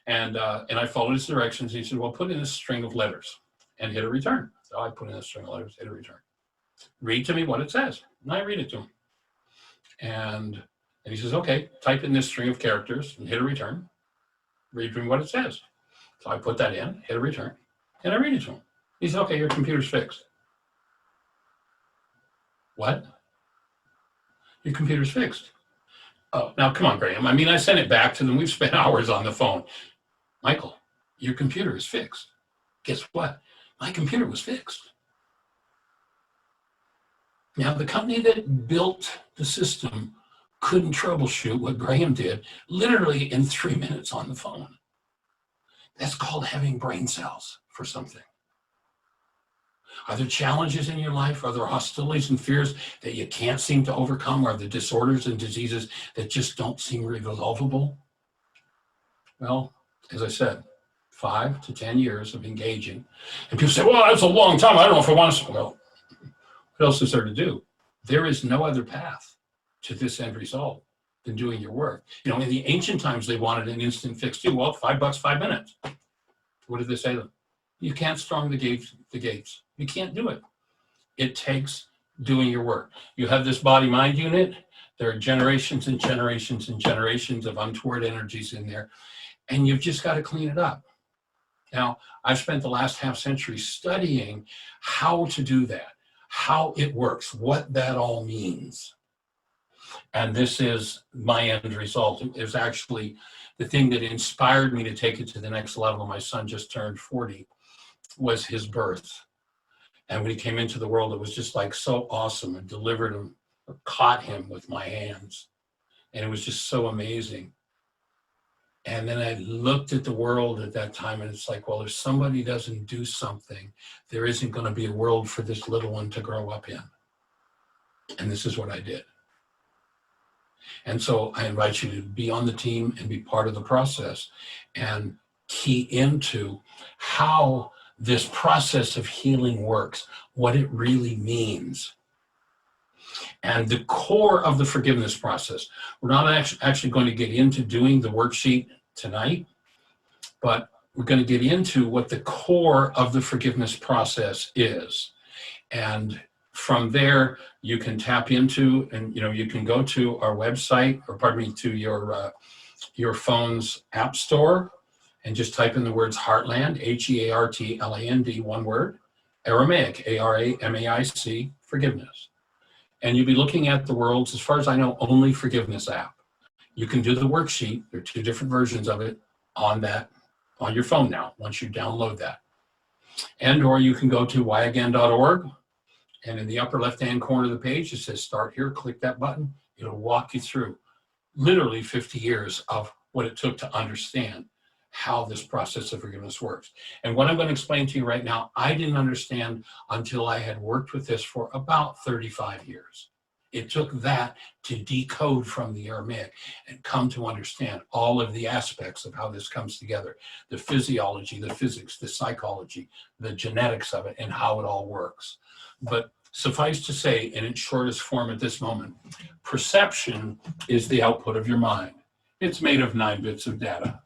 And I followed his directions. He said, well, put in a string of letters and hit a return. So I put in a string of letters, hit a return. Read to me what it says. And I read it to him. And he says, okay, type in this string of characters and hit a return. Read to me what it says. So I put that in, hit a return, and I read it to him. He said, okay, your computer's fixed. What? Your computer's fixed. Oh, now come on, Graham. I sent it back to them. We've spent hours on the phone. Michael, your computer is fixed. Guess what? My computer was fixed. Now, the company that built the system couldn't troubleshoot what Graham did literally in 3 minutes on the phone. That's called having brain cells for something. Are there challenges in your life? Are there hostilities and fears that you can't seem to overcome? Are there disorders and diseases that just don't seem resolvable? Well, as I said, 5 to 10 years of engaging. And people say, well, that's a long time. I don't know if I want to. Well, what else is there to do? There is no other path to this end result than doing your work. In the ancient times, they wanted an instant fix too. Well, $5, 5 minutes. What did they say to them? You can't storm the gates. You can't do it. It takes doing your work. You have this body-mind unit. There are generations and generations and generations of untoward energies in there, and you've just got to clean it up. Now, I've spent the last half century studying how to do that, how it works, what that all means. And this is my end result. It was actually the thing that inspired me to take it to the next level. My son just turned 40, was his birth. And when he came into the world, it was just like so awesome. I delivered him, or caught him with my hands. And it was just so amazing. And then I looked at the world at that time, and it's like, well, if somebody doesn't do something, there isn't going to be a world for this little one to grow up in. And this is what I did. And so I invite you to be on the team and be part of the process and key into how this process of healing works, what it really means. And the core of the forgiveness process. We're not actually going to get into doing the worksheet tonight, but we're going to get into what the core of the forgiveness process is. And from there, you can tap into, and you can go to our website, or pardon me, to your phone's app store, and just type in the words Heartland, Heartland, one word, Aramaic, Aramaic, forgiveness. And you'll be looking at the world's, as far as I know, only forgiveness app. You can do the worksheet. There are 2 different versions of it on your phone now, once you download that. And or you can go to whyagain.org, and in the upper left-hand corner of the page, it says start here, click that button. It'll walk you through literally 50 years of what it took to understand how this process of forgiveness works. And what I'm going to explain to you right now, I didn't understand until I had worked with this for about 35 years. It took that to decode from the Aramaic and come to understand all of the aspects of how this comes together, the physiology, the physics, the psychology, the genetics of it, and how it all works. But suffice to say, in its shortest form at this moment, perception is the output of your mind. It's made of 9 bits of data.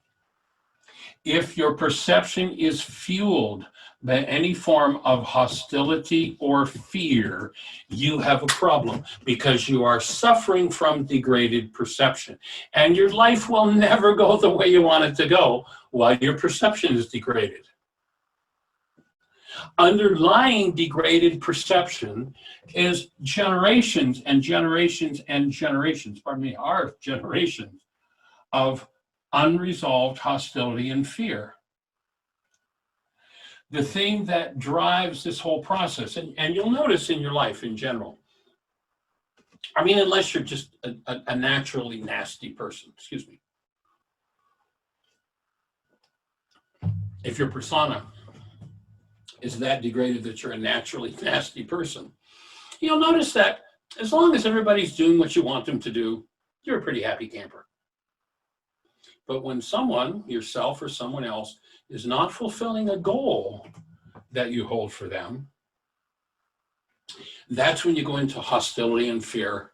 If your perception is fueled by any form of hostility or fear, you have a problem, because you are suffering from degraded perception. And your life will never go the way you want it to go while your perception is degraded. Underlying degraded perception is generations and generations and generations, our generations of unresolved hostility and fear. The thing that drives this whole process, and you'll notice in your life in general, unless you're just a naturally nasty person, excuse me. If your persona is that degraded that you're a naturally nasty person, you'll notice that as long as everybody's doing what you want them to do, you're a pretty happy camper. But when someone, yourself or someone else, is not fulfilling a goal that you hold for them, that's when you go into hostility and fear,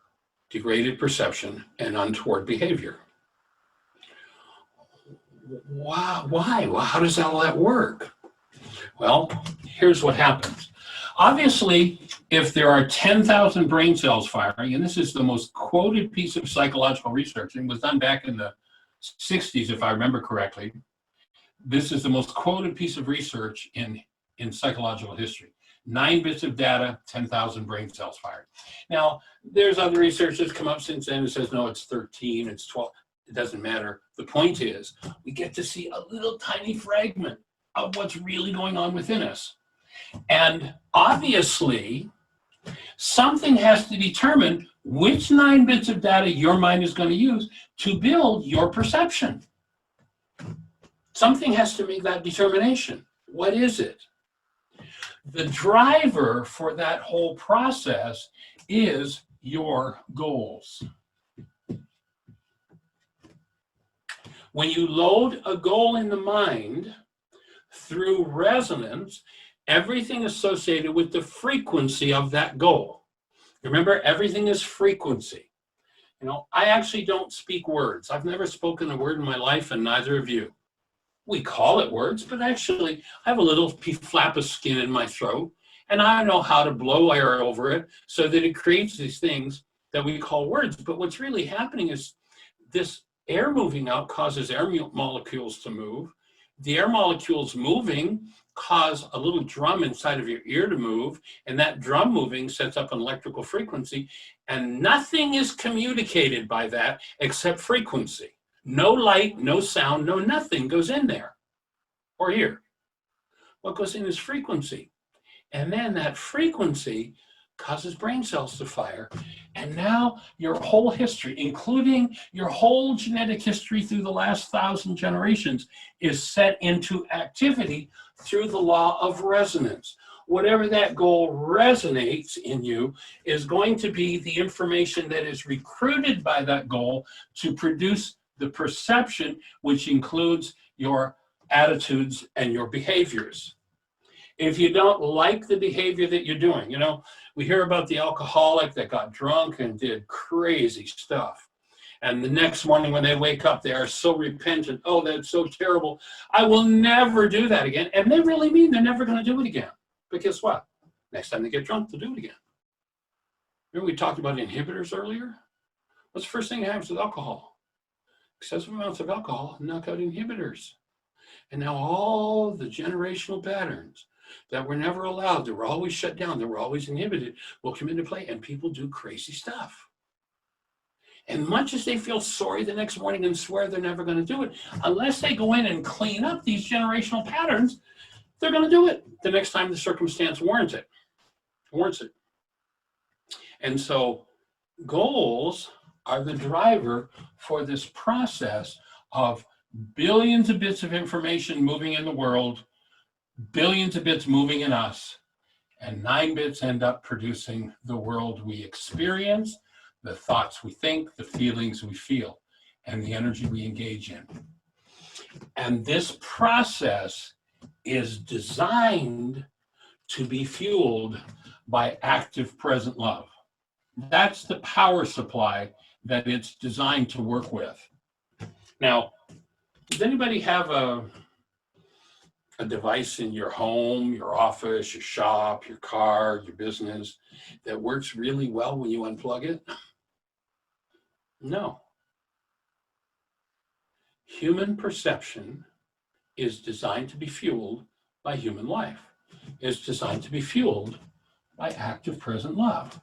degraded perception, and untoward behavior. Why? Well, how does all that work? Well, here's what happens. Obviously, if there are 10,000 brain cells firing, and this is the most quoted piece of psychological research, and was done back in the 60s, if I remember correctly. This is the most quoted piece of research in psychological history. 9 bits of data, 10,000 brain cells fired. Now, there's other research that's come up since then that says, no, it's 13, it's 12. It doesn't matter. The point is, we get to see a little tiny fragment of what's really going on within us. And obviously, something has to determine which 9 bits of data your mind is going to use to build your perception. Something has to make that determination. What is it? The driver for that whole process is your goals. When you load a goal in the mind through resonance, everything associated with the frequency of that goal. Remember, everything is frequency. I actually don't speak words. I've never spoken a word in my life, and neither have you. We call it words, but actually I have a little flap of skin in my throat, and I know how to blow air over it so that it creates these things that we call words. But what's really happening is this air moving out causes air molecules to move. The air molecules moving cause a little drum inside of your ear to move, and that drum moving sets up an electrical frequency, and nothing is communicated by that except frequency. No light, no sound, no nothing goes in there or here. What goes in is frequency. And then that frequency causes brain cells to fire. And now your whole history, including your whole genetic history through the last 1,000 generations, is set into activity through the law of resonance. Whatever that goal resonates in you is going to be the information that is recruited by that goal to produce the perception, which includes your attitudes and your behaviors. If you don't like the behavior that you're doing, you know, we hear about the alcoholic that got drunk and did crazy stuff. And the next morning when they wake up, they are so repentant. Oh, that's so terrible. I will never do that again. And they really mean they're never going to do it again. But guess what? Next time they get drunk, they'll do it again. Remember we talked about inhibitors earlier? What's the first thing that happens with alcohol? Excessive amounts of alcohol knock out inhibitors. And now all the generational patterns that were never allowed, that were always shut down, that were always inhibited, will come into play, and people do crazy stuff. And much as they feel sorry the next morning and swear they're never going to do it, unless they go in and clean up these generational patterns, they're going to do it the next time the circumstance warrants it. And so goals are the driver for this process of billions of bits of information moving in the world, billions of bits moving in us, and 9 bits end up producing the world we experience, the thoughts we think, the feelings we feel, and the energy we engage in. And this process is designed to be fueled by active present love. That's the power supply that it's designed to work with. Now, does anybody have a device in your home, your office, your shop, your car, your business that works really well when you unplug it? No. Human perception is designed to be fueled by human life. It's designed to be fueled by active present love.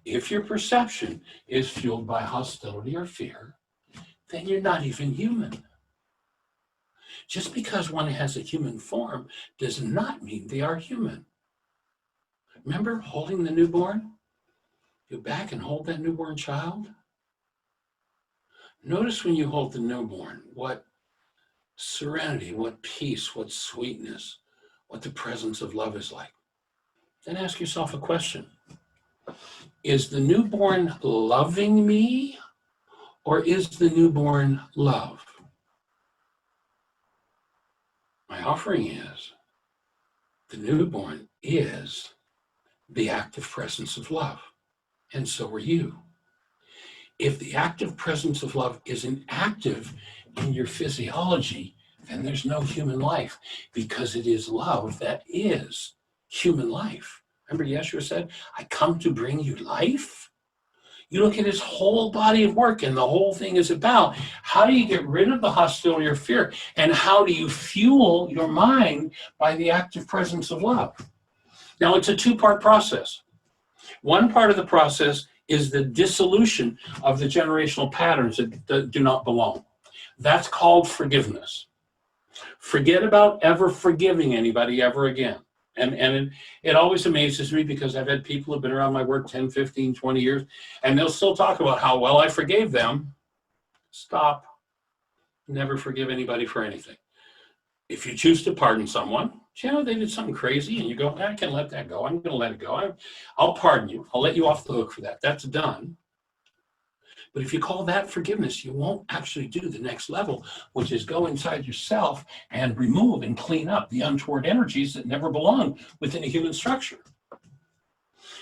If your perception is fueled by hostility or fear, then you're not even human. Just because one has a human form does not mean they are human. Remember holding the newborn? Go back and hold that newborn child. Notice when you hold the newborn, what serenity, what peace, what sweetness, what the presence of love is like. Then ask yourself a question. Is the newborn loving me, or is the newborn love? My offering is the newborn is the active presence of love, and so are you. If the active presence of love isn't active in your physiology, then there's no human life, because it is love that is human life. Remember Yeshua said, I come to bring you life? You look at his whole body of work, and the whole thing is about how do you get rid of the hostility or fear, and how do you fuel your mind by the active presence of love? Now, it's a 2-part process. One part of the process is the dissolution of the generational patterns that do not belong. That's called forgiveness. Forget about ever forgiving anybody ever again. And it always amazes me, because I've had people who've been around my work 10, 15, 20 years, and they'll still talk about how well I forgave them. Stop. Never forgive anybody for anything. If you choose to pardon someone, you know, they did something crazy, and you go, I can let that go. I'm going to let it go. I'll pardon you. I'll let you off the hook for that. That's done. But if you call that forgiveness, you won't actually do the next level, which is go inside yourself and remove and clean up the untoward energies that never belong within a human structure.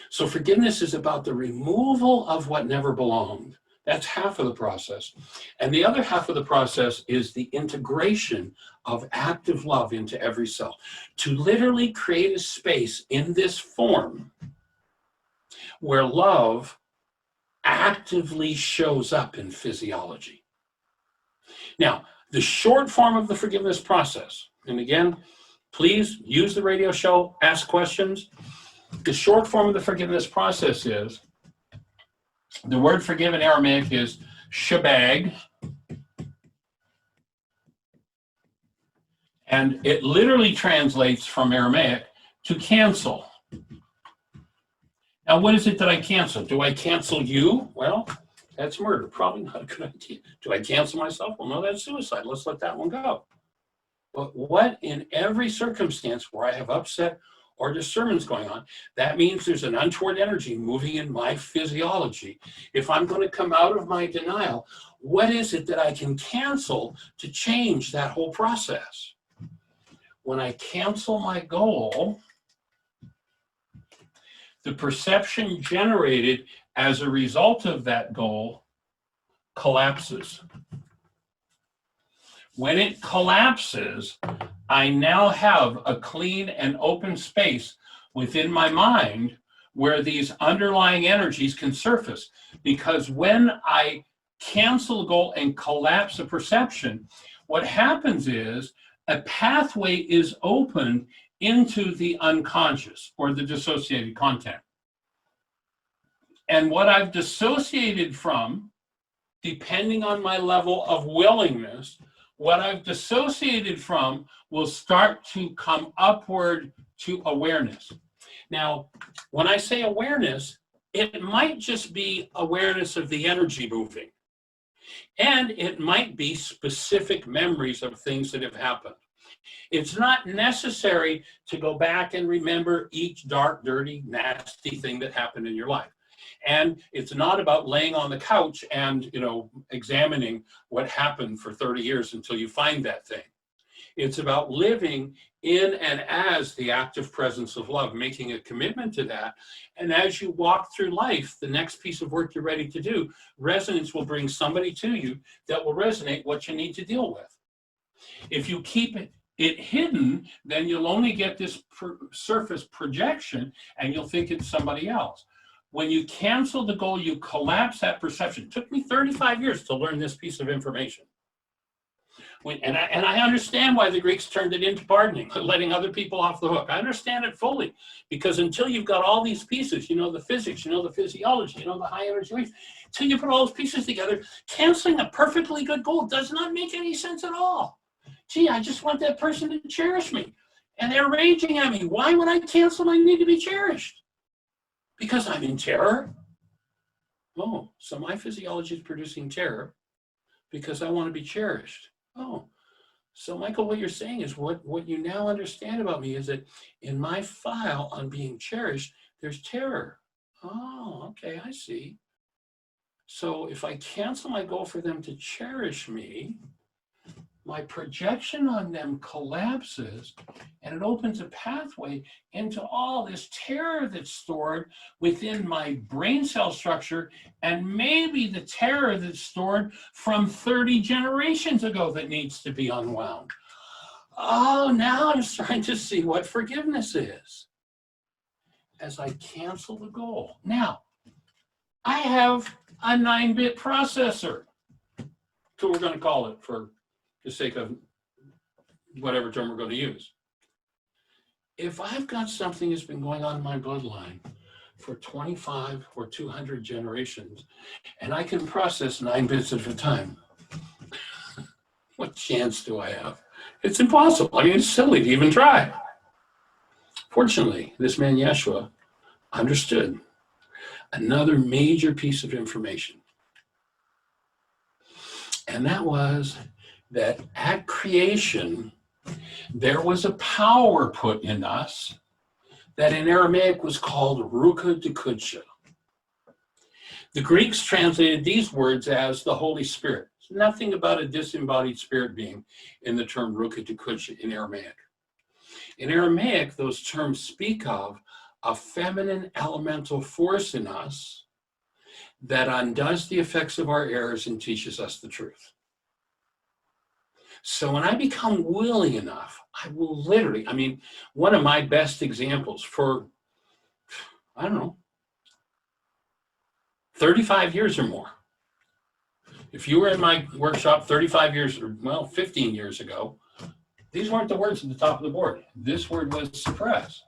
So forgiveness is about the removal of what never belonged. That's half of the process. And the other half of the process is the integration of active love into every cell, to literally create a space in this form where love actively shows up in physiology. Now, the short form of the forgiveness process, and again, please use the radio show, ask questions. The short form of the forgiveness process is, the word forgive in Aramaic is shabag, and it literally translates from Aramaic to cancel. Now, what is it that I cancel? Do I cancel you? Well, that's murder. Probably not a good idea. Do I cancel myself? Well, no, that's suicide. Let's let that one go. But what in every circumstance where I have upset or discernments going on, that means there's an untoward energy moving in my physiology. If I'm going to come out of my denial, what is it that I can cancel to change that whole process? When I cancel my goal, the perception generated as a result of that goal collapses. When it collapses, I now have a clean and open space within my mind where these underlying energies can surface. Because when I cancel a goal and collapse a perception, what happens is a pathway is opened into the unconscious or the dissociated content. And what I've dissociated from, depending on my level of willingness, what I've dissociated from will start to come upward to awareness. Now, when I say awareness, it might just be awareness of the energy moving. And it might be specific memories of things that have happened. It's not necessary to go back and remember each dark, dirty, nasty thing that happened in your life. And it's not about laying on the couch and, examining what happened for 30 years until you find that thing. It's about living in and as the active presence of love, making a commitment to that. And as you walk through life, the next piece of work you're ready to do, resonance will bring somebody to you that will resonate what you need to deal with. If you keep it hidden, then you'll only get this surface projection and you'll think it's somebody else. When you cancel the goal, you collapse that perception. It took me 35 years to learn this piece of information. And I understand why the Greeks turned it into pardoning, letting other people off the hook. I understand it fully, because until you've got all these pieces, the physics, the physiology, the high energy waves, until you put all those pieces together, canceling a perfectly good goal does not make any sense at all. Gee, I just want that person to cherish me. And they're raging at me. Why would I cancel my need to be cherished? Because I'm in terror. Oh, so my physiology is producing terror because I want to be cherished. Oh, so Michael, what you're saying is what you now understand about me is that in my file on being cherished, there's terror. Oh, okay, I see. So if I cancel my goal for them to cherish me, my projection on them collapses and it opens a pathway into all this terror that's stored within my brain cell structure, and maybe the terror that's stored from 30 generations ago that needs to be unwound. Oh, now I'm starting to see what forgiveness is as I cancel the goal. Now, I have a 9-bit processor, so we're going to call it for the sake of whatever term we're going to use. If I've got something that's been going on in my bloodline for 25 or 200 generations, and I can process 9 bits at a time, what chance do I have? It's impossible. I mean, it's silly to even try. Fortunately, this man Yeshua understood another major piece of information. And that was that at creation, there was a power put in us that in Aramaic was called Ruka Dekudsha. The Greeks translated these words as the Holy Spirit. There's nothing about a disembodied spirit being in the term Ruka Dekudsha in Aramaic. In Aramaic, those terms speak of a feminine elemental force in us that undoes the effects of our errors and teaches us the truth. So when I become willing enough, I will literally, one of my best examples for, 35 years or more. If you were in my workshop 35 years, or well, 15 years ago, these weren't the words at the top of the board. This word was suppress.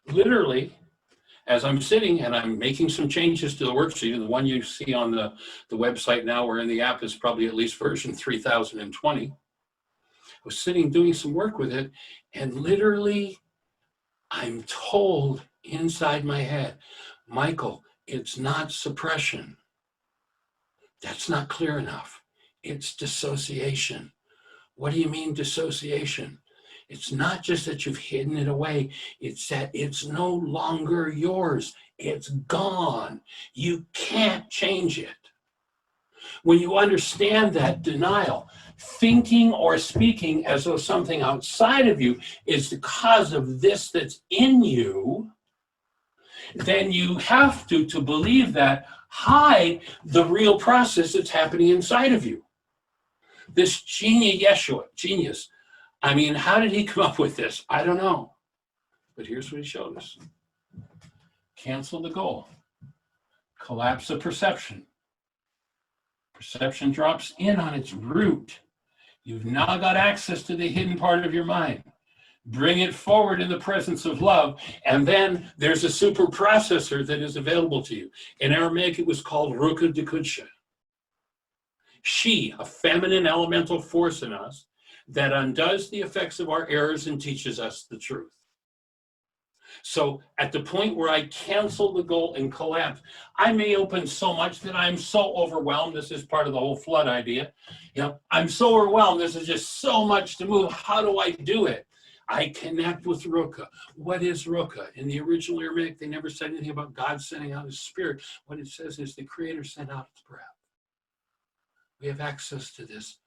Literally, as I'm sitting and I'm making some changes to the worksheet, and the one you see on the website now or in the app is probably at least version 3020. I was sitting doing some work with it, and literally I'm told inside my head, Michael, it's not suppression. That's not clear enough. It's dissociation. What do you mean dissociation? It's not just that you've hidden it away. It's that it's no longer yours. It's gone. You can't change it. When you understand that denial, thinking or speaking as though something outside of you is the cause of this that's in you, then you have to believe that, hide the real process that's happening inside of you. This genius, I mean, how did he come up with this? I don't know. But here's what he showed us. Cancel the goal. Collapse the perception. Perception drops in on its root. You've now got access to the hidden part of your mind. Bring it forward in the presence of love, and then there's a super processor that is available to you. In Aramaic, it was called Ruka Dekudsha. She, a feminine elemental force in us, that undoes the effects of our errors and teaches us the truth. So at the point where I cancel the goal and collapse, I may open so much that I'm so overwhelmed. This is part of the whole flood idea. You know, I'm so overwhelmed. This is just so much to move. How do I do it? I connect with Ruka. What is Ruka? In the original Aramaic, they never said anything about God sending out his spirit. What it says is the Creator sent out his breath. We have access to this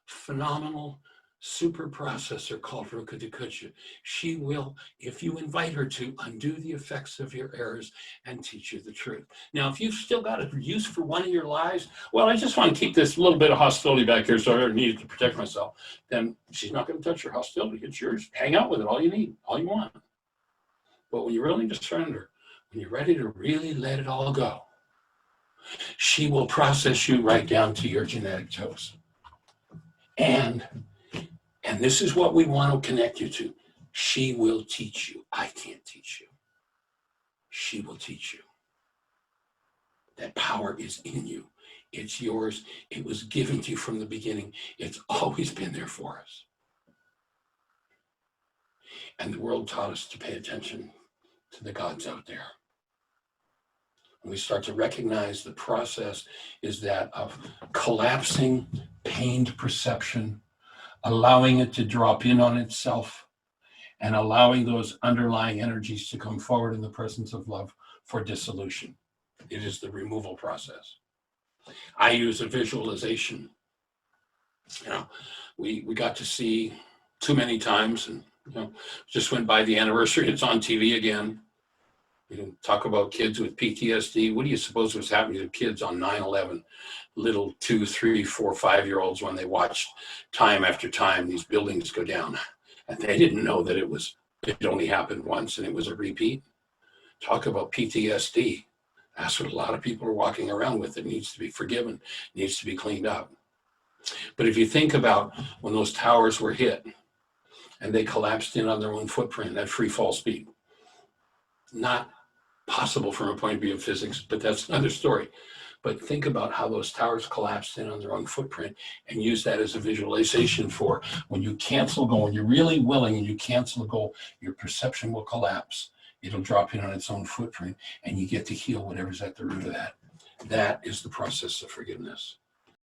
phenomenal super processor called Ruka Dekudsha. She will, if you invite her to, undo the effects of your errors and teach you the truth. Now, if you've still got a use for one of your lies, well, I just want to keep this little bit of hostility back here, so I needed to protect myself, then she's not going to touch your hostility. It's yours. Hang out with it all you need, all you want. But when you're willing to surrender, when you're ready to really let it all go, she will process you right down to your genetic toes. And this is what we want to connect you to. She will teach you. I can't teach you. She will teach you. That power is in you. It's yours. It was given to you from the beginning. It's always been there for us. And the world taught us to pay attention to the gods out there. And we start to recognize the process is that of collapsing pained perception, allowing it to drop in on itself, and allowing those underlying energies to come forward in the presence of love for dissolution. It is the removal process. I use a visualization. You know, we got to see too many times, and just went by the anniversary. It's on TV again. You can talk about kids with PTSD. What do you suppose was happening to kids on 9/11? Little 2, 3, 4, 5-year-olds when they watched time after time these buildings go down. And they didn't know that it only happened once and it was a repeat. Talk about PTSD. That's what a lot of people are walking around with. It needs to be forgiven, needs to be cleaned up. But if you think about when those towers were hit and they collapsed in on their own footprint at free fall speed, not possible from a point of view of physics, but that's another story. But think about how those towers collapsed in on their own footprint and use that as a visualization for when you cancel a goal, when you're really willing and you cancel a goal, your perception will collapse. It'll drop in on its own footprint and you get to heal whatever's at the root of that. That is the process of forgiveness.